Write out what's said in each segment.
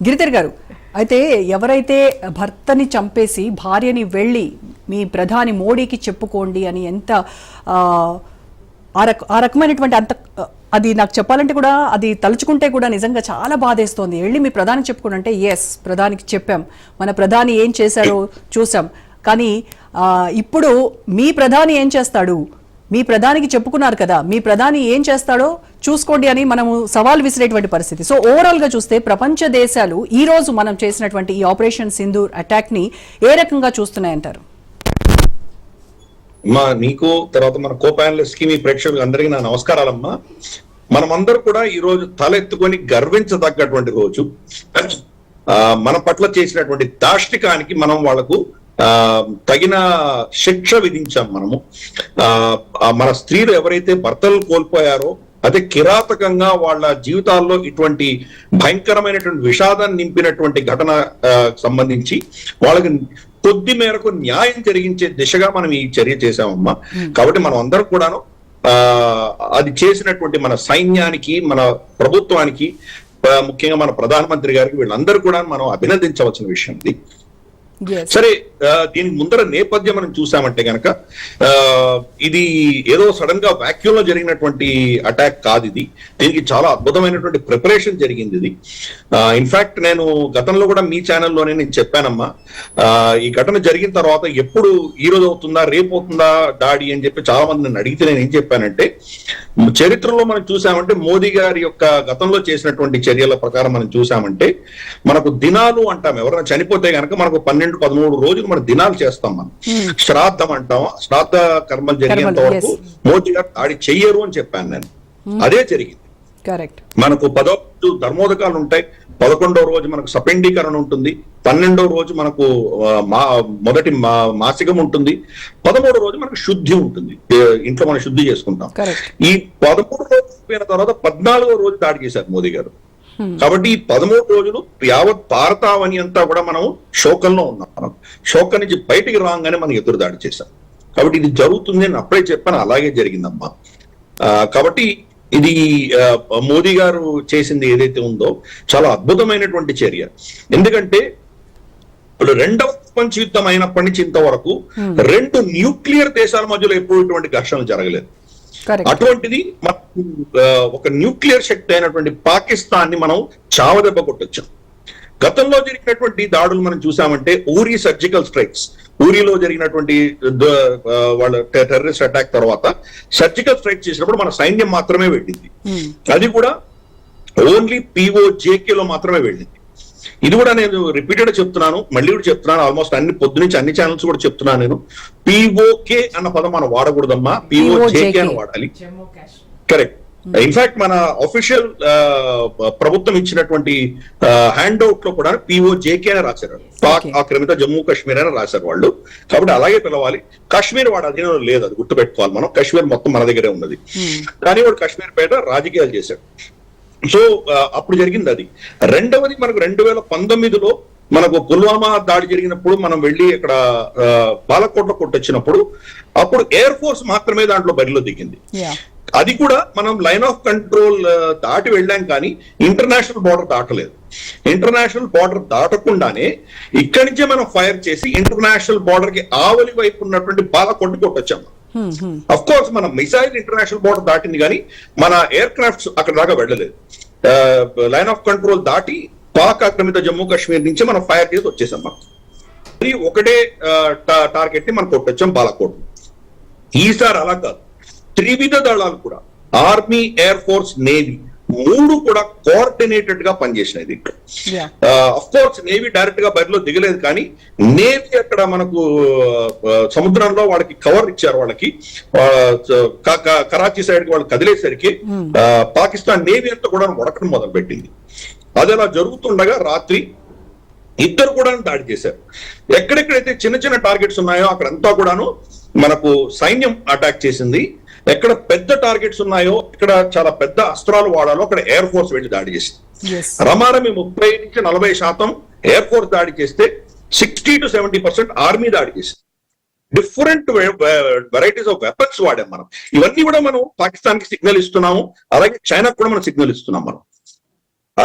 గిరిధర్ గారు, అయితే ఎవరైతే భర్తని చంపేసి భార్యని వెళ్ళి మీ ప్రధాని మోడీకి చెప్పుకోండి అని ఎంత ఆ రకమైనటువంటి అంత అది నాకు చెప్పాలంటే కూడా అది తలుచుకుంటే కూడా నిజంగా చాలా బాధేస్తోంది. వెళ్ళి మీ ప్రధానికి చెప్పుకోండి అంటే ఎస్ ప్రధానికి చెప్పాం, మన ప్రధాని ఏం చేశారో చూసాం, కానీ ఇప్పుడు మీ ప్రధాని ఏం చేస్తాడు, మీ ప్రధానికి చెప్పుకున్నారు కదా, మీ ప్రధాని ఏం చేస్తాడో చూసుకోండి అని మనము సవాల్ విసిరేటువంటి పరిస్థితి. సో ఓవరాల్ గా చూస్తే ప్రపంచ దేశాలు ఈ రోజు మనం చేసినటువంటి ఈ ఆపరేషన్ సింధూర్ అటాక్ ని ఏ రకంగా చూస్తున్నాయంటారు? మా నీకు తర్వాత మన కో ప్యానలిస్ట్ కి మీ ప్రేక్షకులకు అందరికీ నా నమస్కారాలమ్మా. మనమందరూ కూడా ఈ రోజు తలెత్తుకొని గర్వించదగ్గటువంటి రోజు. మన పట్ల చేసినటువంటి దాష్టికానికి మనం వాళ్లకు తగిన శిక్ష విధించాం. మనము మన స్త్రీలు ఎవరైతే భర్తలు కోల్పోయారో అదే కిరాతకంగా వాళ్ళ జీవితాల్లో ఇటువంటి భయంకరమైనటువంటి విషాదాన్ని నింపినటువంటి ఘటన సంబంధించి వాళ్ళకి కొద్ది మేరకు న్యాయం జరిగించే దిశగా మనం ఈ చర్య చేశామమ్మా. కాబట్టి మనం అందరం కూడాను అది చేసినటువంటి మన సైన్యానికి, మన ప్రభుత్వానికి, ముఖ్యంగా మన ప్రధానమంత్రి గారికి వీళ్ళందరూ కూడా మనం అభినందించవలసిన విషయం ఇది. సరే, దీనికి ముందర నేపథ్యం మనం చూసామంటే గనక ఇది ఏదో సడన్ గా వాక్యూమ్ లో జరిగినటువంటి అటాక్ కాదు. ఇది దీనికి చాలా అద్భుతమైనటువంటి ప్రిపరేషన్ జరిగింది. ఇది ఇన్ఫాక్ట్ నేను గతంలో కూడా మీ ఛానల్లోనే నేను చెప్పానమ్మా, ఈ ఘటన జరిగిన తర్వాత ఎప్పుడు ఈ రోజు అవుతుందా రేపు అవుతుందా డాడీ అని చెప్పి చాలా మంది నన్ను అడిగితే నేను ఏం చెప్పానంటే, చరిత్రలో మనం చూసామంటే మోదీ గారి యొక్క గతంలో చేసినటువంటి చర్యల ప్రకారం మనం చూసామంటే మనకు దినాలు అంటాం. ఎవరైనా చనిపోతే గనక మనకు 12-13 రోజులు మన దినాలు చేస్తాం. మనం శ్రాద్ధం అంటాం. శ్రాద్ధ కర్మలు జరిగేంత వరకు మోదీ గారు దాడి చెయ్యరు అని చెప్పాను నేను. అదే జరిగింది. మనకు 10వ రోజు ధర్మోదకాలు ఉంటాయి, 11వ రోజు మనకు సపెండీకరణ ఉంటుంది, 12వ రోజు మనకు మొదటి మాసికం ఉంటుంది, 13వ రోజు మనకు శుద్ధి ఉంటుంది, ఇంట్లో మనం శుద్ధి చేసుకుంటాం. ఈ 13 రోజు అయిన తర్వాత 14వ రోజు దాడి చేశారు మోదీ గారు. కాబట్టి ఈ 13 రోజులు యావత్ భారతావని అంతా కూడా మనం శోకంలో ఉన్నాం. మనం శోకం నుంచి బయటికి రాగానే మనం ఎదురు దాడి చేశాం. కాబట్టి ఇది జరుగుతుంది అని అప్పుడే చెప్పాను, అలాగే జరిగిందమ్మా. కాబట్టి ఇది మోదీ గారు చేసింది ఏదైతే ఉందో చాలా అద్భుతమైనటువంటి చర్య. ఎందుకంటే ఇప్పుడు 2వ ప్రపంచ యుద్ధం అయినప్పటి నుంచి ఇంతవరకు 2 న్యూక్లియర్ దేశాల మధ్యలో ఎప్పుడు ఇటువంటి ఘర్షణలు జరగలేదు. అటువంటిది ఒక న్యూక్లియర్ శక్తి అయినటువంటి పాకిస్తాన్ ని మనం చావదెబ్బ కొట్టొచ్చాం. గతంలో జరిగినటువంటి దాడులు మనం చూసామంటే ఊరి సర్జికల్ స్ట్రైక్స్, ఊరిలో జరిగినటువంటి వాళ్ళ టెర్రరిస్ట్ అటాక్ తర్వాత సర్జికల్ స్ట్రైక్ చేసినప్పుడు మన సైన్యం మాత్రమే వెళ్ళింది. అది కూడా ఓన్లీ POJK లో మాత్రమే వెళ్ళింది. ఇది కూడా నేను రిపీటెడ్ చెప్తున్నాను, మళ్ళీ కూడా చెప్తున్నాను, ఆల్మోస్ట్ పొద్దు నుంచి అన్ని ఛానల్స్ కూడా చెప్తున్నాను నేను. POK అన్న పదం మనం వాడకూడదమ్మా, POJK అని వాడాలి. కరెక్ట్. ఇన్ఫాక్ట్ మన అఫీషియల్ ప్రభుత్వం ఇచ్చినటువంటి హ్యాండ్ అవుట్ లో కూడా POJK అని రాశారు. పాక్ ఆక్రమిత జమ్మూ కాశ్మీర్ అని రాశారు వాళ్ళు. కాబట్టి అలాగే పిలవాలి. కాశ్మీర్ వాడు అధీనంలో లేదు, అది గుర్తుపెట్టుకోవాలి మనం. కాశ్మీర్ మొత్తం మన దగ్గరే ఉన్నది. కానీ వాడు కాశ్మీర్ పేట రాజకీయాలు చేశాడు. సో అప్పుడు జరిగింది అది. రెండవది మనకు 2019లో మనకు పుల్వామా దాడి జరిగినప్పుడు మనం వెళ్ళి ఇక్కడ బాలకోట్లో కొట్టొచ్చినప్పుడు అప్పుడు ఎయిర్ ఫోర్స్ మాత్రమే దాంట్లో బరిలో దిగింది. అది కూడా మనం లైన్ ఆఫ్ కంట్రోల్ దాటి వెళ్ళాం, కానీ ఇంటర్నేషనల్ బార్డర్ దాటలేదు. ఇంటర్నేషనల్ బార్డర్ దాటకుండానే ఇక్కడి నుంచే మనం ఫైర్ చేసి ఇంటర్నేషనల్ బార్డర్ కి ఆవలి వైపు ఉన్నటువంటి బాలకోట్ కొట్టొచ్చాము. అఫ్ కోర్స్ మన మిసైల్ ఇంటర్నేషనల్ బోర్డర్ దాటింది, కానీ మన ఎయిర్ క్రాఫ్ట్స్ అక్కడ దాకా వెళ్ళలేదు. లైన్ ఆఫ్ కంట్రోల్ దాటి పాక్ ఆక్రమిత జమ్మూ కాశ్మీర్ నుంచి మనం ఫైర్ చేసి వచ్చేసాం. మరి ఒకటే టార్గెట్ ని మనం కొట్టొచ్చాం, బాలాకోట్. ఈసారి అలా కాదు, త్రివిధ దళాలు కూడా ఆర్మీ, ఎయిర్ ఫోర్స్, నేవీ 3 కూడా కోఆర్డినేటెడ్ గా పనిచేసినది. అఫ్ కోర్స్ నేవీ డైరెక్ట్ గా బరిలో దిగలేదు, కానీ నేవీ అక్కడ మనకు సముద్రంలో వాళ్ళకి కవర్ ఇచ్చారు. వాళ్ళకి కరాచీ సైడ్ కి వాళ్ళు కదిలేసరికి పాకిస్తాన్ నేవీ అంతా కూడా వడకడం మొదలు పెట్టింది. అది అలా జరుగుతుండగా రాత్రి ఇద్దరు కూడా దాడి చేశారు. ఎక్కడెక్కడైతే చిన్న చిన్న టార్గెట్స్ ఉన్నాయో అక్కడంతా కూడాను మనకు సైన్యం అటాక్ చేసింది. ఎక్కడ పెద్ద టార్గెట్స్ ఉన్నాయో, ఇక్కడ చాలా పెద్ద అస్త్రాలు వాడాలో అక్కడ ఎయిర్ ఫోర్స్ వెళ్ళి దాడి చేసింది. రమారమి 30-40% ఎయిర్ ఫోర్స్ దాడి చేస్తే 60-70% ఆర్మీ దాడి చేసింది. డిఫరెంట్ వెరైటీస్ ఆఫ్ వెపన్స్ వాడాం మనం. ఇవన్నీ కూడా మనం పాకిస్తాన్ కి సిగ్నల్ ఇస్తున్నాము, అలాగే చైనాకు కూడా మనం సిగ్నల్ ఇస్తున్నాం మనం.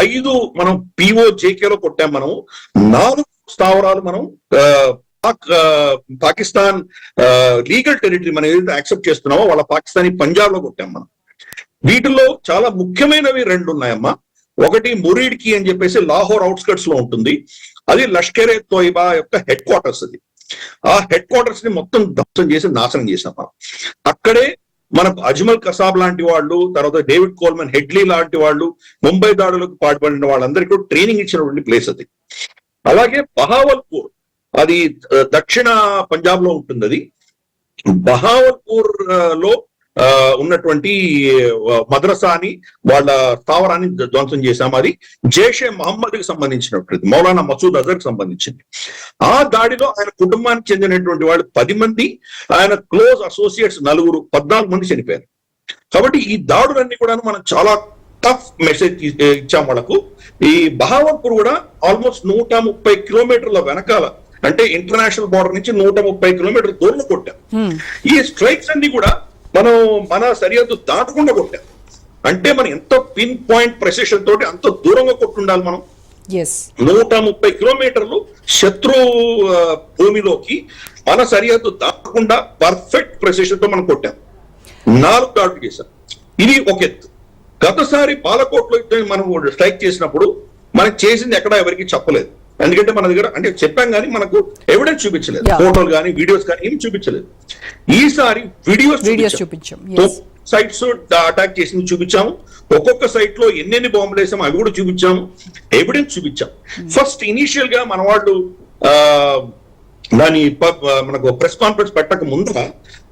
5 మనం POJKలో కొట్టాం. మనం 4 స్థావరాలు మనం పాకిస్తాన్ లీగల్ టెరిటరీ మనం ఏదైతే యాక్సెప్ట్ చేస్తున్నామో వాళ్ళ పాకిస్తానీ పంజాబ్ లో కొట్టాం మనం. వీటిలో చాలా ముఖ్యమైనవి 2 ఉన్నాయమ్మా. ఒకటి మురీడ్కి అని చెప్పేసి లాహోర్ అవుట్స్కట్స్ లో ఉంటుంది. అది లష్కరే తోయిబా యొక్క హెడ్ క్వార్టర్స్. అది ఆ హెడ్ క్వార్టర్స్ ని మొత్తం ధ్వంసం చేసి నాశనం చేసాం మనం. అక్కడే మనకు అజ్మల్ కసాబ్ లాంటి వాళ్ళు, తర్వాత డేవిడ్ కోల్మన్ హెడ్లీ లాంటి వాళ్ళు, ముంబై దాడులకు పాల్పడిన వాళ్ళందరికీ ట్రైనింగ్ ఇచ్చినటువంటి ప్లేస్ అది. అలాగే బహావల్పూర్, అది దక్షిణ పంజాబ్ లో ఉంటుంది. అది బహావల్పూర్ లో ఉన్నటువంటి మద్రసాని వాళ్ళ స్థావరాన్ని ధ్వంసం చేశాం. అది జైషే మహమ్మద్ కి సంబంధించినటువంటి మౌలానా మసూద్ అజర్ కి సంబంధించింది. ఆ దాడిలో ఆయన కుటుంబానికి చెందినటువంటి వాళ్ళు 10 మంది, ఆయన క్లోజ్ అసోసియేట్స్ 14 మంది చనిపోయారు. కాబట్టి ఈ దాడులన్నీ కూడా మనం చాలా టఫ్ మెసేజ్ ఇచ్చాం వాళ్ళకు. ఈ బహావల్పూర్ కూడా ఆల్మోస్ట్ 130 కిలోమీటర్ల వెనకాల, అంటే ఇంటర్నేషనల్ బార్డర్ నుంచి 130 కిలోమీటర్ల దూరంలో కొట్టాం. ఈ స్ట్రైక్స్ అన్ని కూడా మనం మన సరిహద్దు దాటకుండా కొట్టాం. అంటే మనం ఎంత పిన్ పాయింట్ ప్రెసిషన్ తోటి అంత దూరంగా కొట్టుండాలి మనం. 130 కిలోమీటర్లు శత్రు భూమిలోకి మన సరిహద్దు దాటకుండా పర్ఫెక్ట్ ప్రెసిషన్ తో మనం కొట్టాం. 4 దాడులు చేశాం. ఇది ఒక ఎత్తు. గతసారి బాలకోట్లో మనం స్ట్రైక్ చేసినప్పుడు మనం చేసింది ఎక్కడ ఎవరికి చెప్పలేదు. ఎందుకంటే మన దగ్గర అంటే చెప్పాం కానీ మనకు ఎవిడెన్స్ చూపించలేదు, ఫోటోలు కానీ వీడియోస్ కానీ ఏమి చూపించలేదు. ఈసారి వీడియోస్ చూపించాం. సైట్స్ అటాక్ చేసింది చూపించాము. ఒక్కొక్క సైట్ లో ఎన్నెన్ని బాంబులు వేసాము అవి కూడా చూపించాము, ఎవిడెన్స్ చూపించాం. ఫస్ట్ ఇనీషియల్ గా మన వాళ్ళు దాని మనకు ప్రెస్ కాన్ఫరెన్స్ పెట్టక ముందర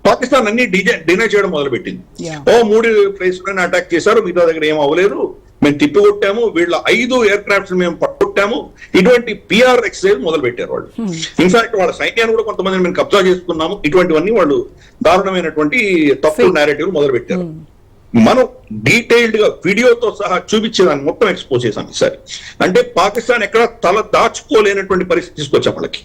పాకిస్తాన్ అన్ని డినై చేయడం మొదలుపెట్టింది. 3 ప్లేస్లను అటాక్ చేశారు, మిగతా దగ్గర ఏం అవ్వలేదు, మేము తిప్పికొట్టాము, వీళ్ళ 5 ఎయిర్ క్రాఫ్ట్స్ మేము పట్టుకొట్టాము, ఇటువంటి PR ఎక్సర్సైజ్ మొదలు పెట్టారు వాళ్ళు. ఇన్ఫాక్ట్ వాళ్ళ సైన్యాన్ని కూడా కొంతమంది మేము కబ్జా చేసుకున్నాము, ఇటువంటివన్నీ వాళ్ళు దారుణమైనటువంటి తప్పుడు నేరేటివ్ మొదలు పెట్టారు. మనం డీటెయిల్డ్ గా వీడియోతో సహా చూపించేదాన్ని మొత్తం ఎక్స్పోజ్ చేశాం ఈసారి. అంటే పాకిస్తాన్ ఎక్కడ తల దాచుకోలేనటువంటి పరిస్థితి తీసుకొచ్చాం వాళ్ళకి.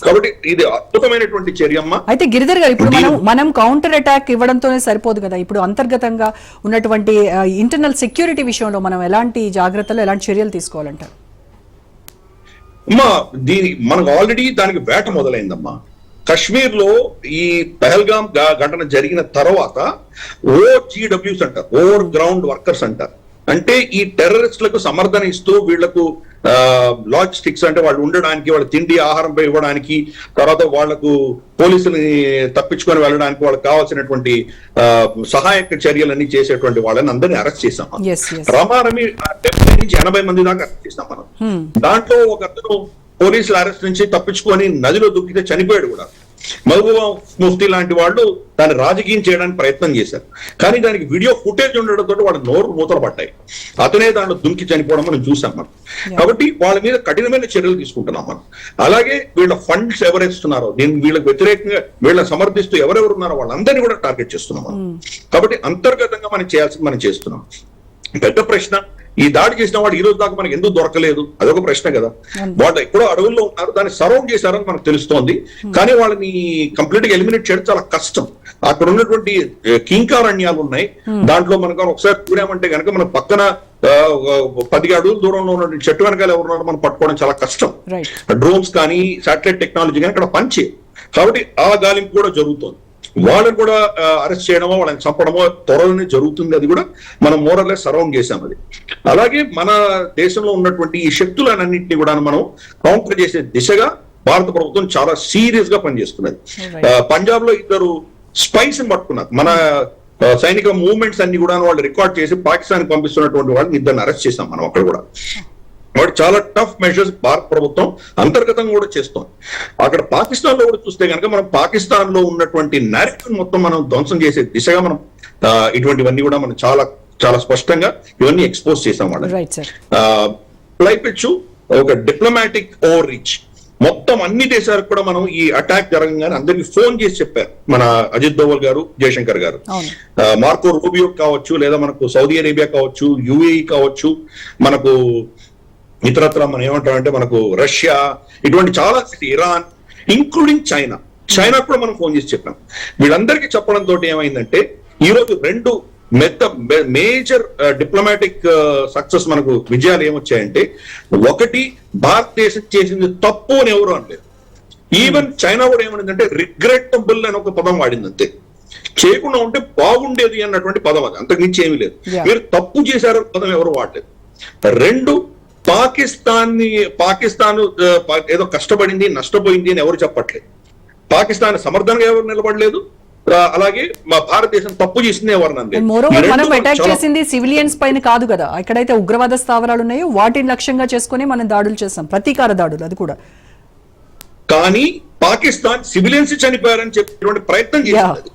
కాబట్టి ఇది అద్భుతమైనటువంటి చర్యమ్మ. అయితే గిరిధర్ గారు, ఇప్పుడు మనం కౌంటర్ అటాక్ ఇవ్వడంతోనే సరిపోదు కదా. ఇప్పుడు అంతర్గతంగా ఉన్నటువంటి ఇంటర్నల్ సెక్యూరిటీ విషయంలో మనం ఎలాంటి జాగ్రత్తలు, ఎలాంటి చర్యలు తీసుకోవాలంటారు? అమ్మా, మనకు ఆల్రెడీ దానికి వేట మొదలైందమ్మా. కశ్మీర్ లో ఈ పహల్గామ్ ఘటన జరిగిన తర్వాత OGWs అంటారు, ఓవర్ గ్రౌండ్ వర్కర్స్ అంటారు. అంటే ఈ టెర్రరిస్టులకు సమర్థన ఇస్తూ వీళ్లకు లాజిస్టిక్స్, అంటే వాళ్ళు ఉండడానికి, వాళ్ళ తిండి ఆహారంపై ఇవ్వడానికి, తర్వాత వాళ్లకు పోలీసుని తప్పించుకొని వెళ్ళడానికి వాళ్ళకి కావాల్సినటువంటి సహాయక చర్యలన్నీ చేసేటువంటి వాళ్ళని అందరినీ అరెస్ట్ చేశాం. రమారమి 70 నుంచి 80 మంది దాకా అరెస్ట్ చేశాం మనం. దాంట్లో ఒక అతను పోలీసుల అరెస్ట్ నుంచి తప్పించుకొని నదిలో దుక్కితే చనిపోయాడు కూడా. మహబూబా ముఫ్తీ లాంటి వాళ్ళు దాన్ని రాజకీయం చేయడానికి ప్రయత్నం చేశారు, కానీ దానికి వీడియో ఫుటేజ్ ఉండడంతో వాళ్ళ నోరు మూతలు పడ్డాయి. అతనే దాంట్లో దుంకి చనిపోవడం మనం చూసాం మనం. కాబట్టి వాళ్ళ మీద కఠినమైన చర్యలు తీసుకుంటున్నాం మనం. అలాగే వీళ్ళ ఫండ్స్ ఎవరిస్తున్నారో, నేను వీళ్ళకి వ్యతిరేకంగా వీళ్ళని సమర్థిస్తూ ఎవరెవరు ఉన్నారో వాళ్ళందరినీ కూడా టార్గెట్ చేస్తున్నాం మనం. కాబట్టి అంతర్గతంగా మనం చేయాల్సింది మనం చేస్తున్నాం. పెద్ద ప్రశ్న, ఈ దాడి చేసిన వాడు ఈ రోజు దాకా మనకి ఎందుకు దొరకలేదు, అదొక ప్రశ్న కదా. వాళ్ళు ఎక్కడో అడవుల్లో ఉన్నారు, దాన్ని సరౌండ్ చేశారని మనకు తెలుస్తోంది, కానీ వాళ్ళని కంప్లీట్ గా ఎలిమినేట్ చేయడం చాలా కష్టం. అక్కడ ఉన్నటువంటి కింకారణ్యాలు ఉన్నాయి, దాంట్లో మనకు ఒకసారి చూడామంటే కనుక మన పక్కన 10 అడుగుల దూరంలో ఉన్న చెట్టు వెనకాల ఎవరున్నారో మనం పట్టుకోవడం చాలా కష్టం. డ్రోన్స్ కానీ శాటిలైట్ టెక్నాలజీ కానీ అక్కడ పనిచేయదు. కాబట్టి ఆ గాలింపు కూడా జరుగుతోంది. వాళ్ళని కూడా అరెస్ట్ చేయడమో వాళ్ళని చంపడమో త్వరలోనే జరుగుతుంది. అది కూడా మనం మోరల్లెస్ సరౌండ్ చేశాం అది. అలాగే మన దేశంలో ఉన్నటువంటి ఈ శక్తులన్నింటినీ కూడా మనం కౌంటర్ చేసే దిశగా భారత ప్రభుత్వం చాలా సీరియస్ గా పనిచేస్తున్నది. పంజాబ్ లో 2 స్పైస్ ని పట్టుకున్నారు. మన సైనిక మూవ్మెంట్స్ అన్ని కూడా వాళ్ళు రికార్డ్ చేసి పాకిస్తాన్ పంపిస్తున్నటువంటి వాళ్ళని 2 అరెస్ట్ చేశాం మనం అక్కడ కూడా. వాడు చాలా టఫ్ మెషర్స్ భారత ప్రభుత్వం అంతర్గతంగా కూడా చేస్తోంది. అక్కడ పాకిస్తాన్ లో కూడా చూస్తే కనుక మనం పాకిస్తాన్ లో ఉన్నటువంటి నేరేటివ్ మొత్తం మనం ధ్వంసం చేసే దిశగా మనం ఇటువంటివన్నీ కూడా మనం చాలా చాలా స్పష్టంగా ఇవన్నీ ఎక్స్పోజ్ చేసాం వాళ్ళని. పైపెచ్చు ఒక డిప్లొమాటిక్ ఓవర్ రీచ్ మొత్తం అన్ని దేశాలకు కూడా మనం ఈ అటాక్ జరగగానే అందరికి ఫోన్ చేసి చెప్పారు. మన అజిత్ దోవల్ గారు, జయశంకర్ గారు, మార్కో రూబియో కావచ్చు, లేదా మనకు సౌదీ అరేబియా కావచ్చు, UAE కావచ్చు, మనకు ఇతరత్ర మనం ఏమంటామంటే మనకు రష్యా, ఇటువంటి చాలా, ఇరాన్, ఇంక్లూడింగ్ చైనా కూడా మనం ఫోన్ చేసి చెప్పాం. వీళ్ళందరికీ చెప్పడంతో ఏమైందంటే ఈ రోజు 2 మేజర్ డిప్లొమాటిక్ సక్సెస్ మనకు విజయాలు ఏమొచ్చాయంటే, ఒకటి భారతదేశం చేసింది తప్పు అని ఎవరు అనలేదు. ఈవెన్ చైనా కూడా ఏమనిందంటే రిగ్రెటబుల్ అని ఒక పదం వాడింది అంతే. చేయకుండా ఉంటే బాగుండేది అన్నటువంటి పదం అది, అంతకు మించి ఏమీ లేదు. మీరు తప్పు చేశారు పదం ఎవరు వాడలేదు. రెండు, పాకిస్తాన్ ఏదో కష్టపడింది నష్టపోయింది అని ఎవరు చెప్పట్లేదు. పాకిస్తాన్ సమర్థనగా ఎవరు నిలబడలేదు, అలాగే మా భారతదేశం తప్పు చేసింది ఎవరు. మోరోవర్ మనం అటాక్ చేసింది సివిలియన్స్ పైన కాదు కదా, ఎక్కడైతే ఉగ్రవాద స్థావరాలు ఉన్నాయో వాటిని లక్ష్యంగా చేసుకుని మనం దాడులు చేస్తాం, ప్రతీకార దాడులు. అది కూడా కానీ పాకిస్తాన్ సివిలియన్స్ చనిపోయారని చెప్పేటువంటి ప్రయత్నం చేసింది.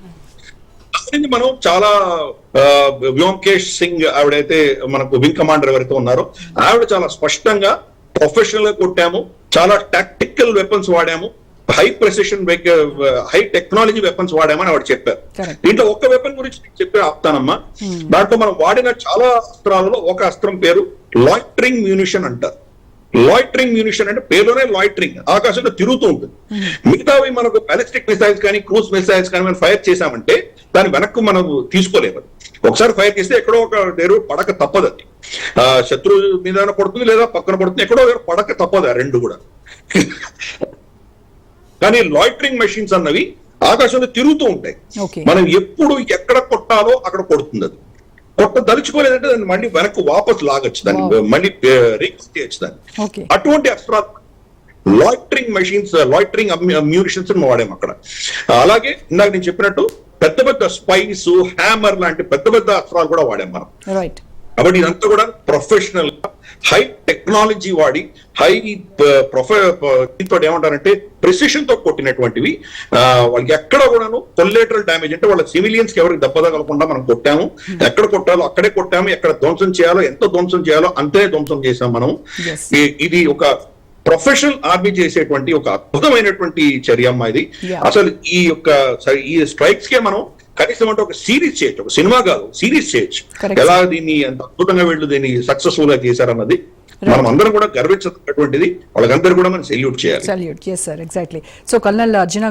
మనం చాలా వ్యోమకేష్ సింగ్ ఆవిడైతే మనకు వింగ్ కమాండర్ ఎవరైతే ఉన్నారో ఆవిడ చాలా స్పష్టంగా ప్రొఫెషనల్ గా కొట్టాము, చాలా టాక్టికల్ వెపన్స్ వాడాము, high precision high technology weapons వాడామని ఆవిడ చెప్పారు. దీంట్లో ఒక్క వెపన్ గురించి చెప్పి ఆపుతానమ్మా. దాంట్లో మనం వాడిన చాలా అస్త్రాలలో ఒక అస్త్రం పేరు లాయిటరింగ్ మ్యూనిషన్ అంటారు. లాయిటరింగ్ మ్యూనిషన్ అంటే పేరులోనే లాయిటరింగ్, ఆకాశంలో తిరుగుతూ ఉంటుంది. మిగతావి మనకు బ్యాలిస్టిక్ మిసైల్స్ కానీ క్రూజ్ మిసైల్స్ కానీ మనం ఫైర్ చేసామంటే దాని వెనక్కు మనం తీసుకోలేము. ఒకసారి ఫైర్ చేస్తే ఎక్కడో ఒక దగ్గర పడక తప్పదు. అది శత్రువు మీద పడుతుంది లేదా పక్కన పడుతుంది, ఎక్కడో పడక తప్పదు. ఆ రెండు కూడా. కానీ లాయిటరింగ్ మెషిన్స్ అన్నవి ఆకాశంలో తిరుగుతూ ఉంటాయి. మనం ఎప్పుడు ఎక్కడ కొట్టాలో అక్కడ కొడుతుంది. అది కొట్టదలుచుకోలేదంటే దాన్ని మళ్ళీ వెనక్కి వాపస్ లాగచ్చు, దాన్ని మళ్ళీ రీకాల్ చేయొచ్చు దాన్ని. అటువంటి అస్త్రాలు లాయిటరింగ్ మెషిన్స్, లాయిటరింగ్ మ్యూనిషన్స్ వాడాము అక్కడ. అలాగే ఇందాక నేను చెప్పినట్టు పెద్ద పెద్ద స్పైస్, హ్యామర్ లాంటి పెద్ద పెద్ద అస్త్రాలు కూడా వాడాం మనం. కాబట్టి ఇదంతా కూడా ప్రొఫెషనల్ గా హై టెక్నాలజీ వాడి హై దీంతో ఏమంటారంటే ప్రెసిషన్ తో కొట్టినటువంటివి. వాళ్ళకి ఎక్కడ కూడాను కొల్లేటరల్ డ్యామేజ్ అంటే వాళ్ళ సివిలియన్స్ కి ఎవరికి దెబ్బ తగలకుండా మనం కొట్టాము. ఎక్కడ కొట్టాలో అక్కడే కొట్టాము, ఎక్కడ ధ్వంసం చేయాలో ఎంత ధ్వంసం చేయాలో అంతే ధ్వంసం చేసాం మనం. ఇది ఒక ప్రొఫెషనల్ ఆర్మీ చేసేటువంటి ఒక అద్భుతమైనటువంటి చర్య అమ్మా ఇది. అసలు ఈ స్ట్రైక్స్ కే మనం కనీసం అంటే ఒక సిరీస్ చేయొచ్చు, ఒక సినిమా కాదు సిరీస్ చేయొచ్చు. ఎలా దీన్ని ఎంత అద్భుతంగా వీళ్ళు దీన్ని సక్సెస్ఫుల్ గా చేశారన్నది మనం అందరం కూడా గర్వించదగ్గటువంటిది. వాళ్ళకందరూ కూడా మనం సెల్యూట్ చేయాలి. Salute, yes sir, exactly. So colonel Arjuna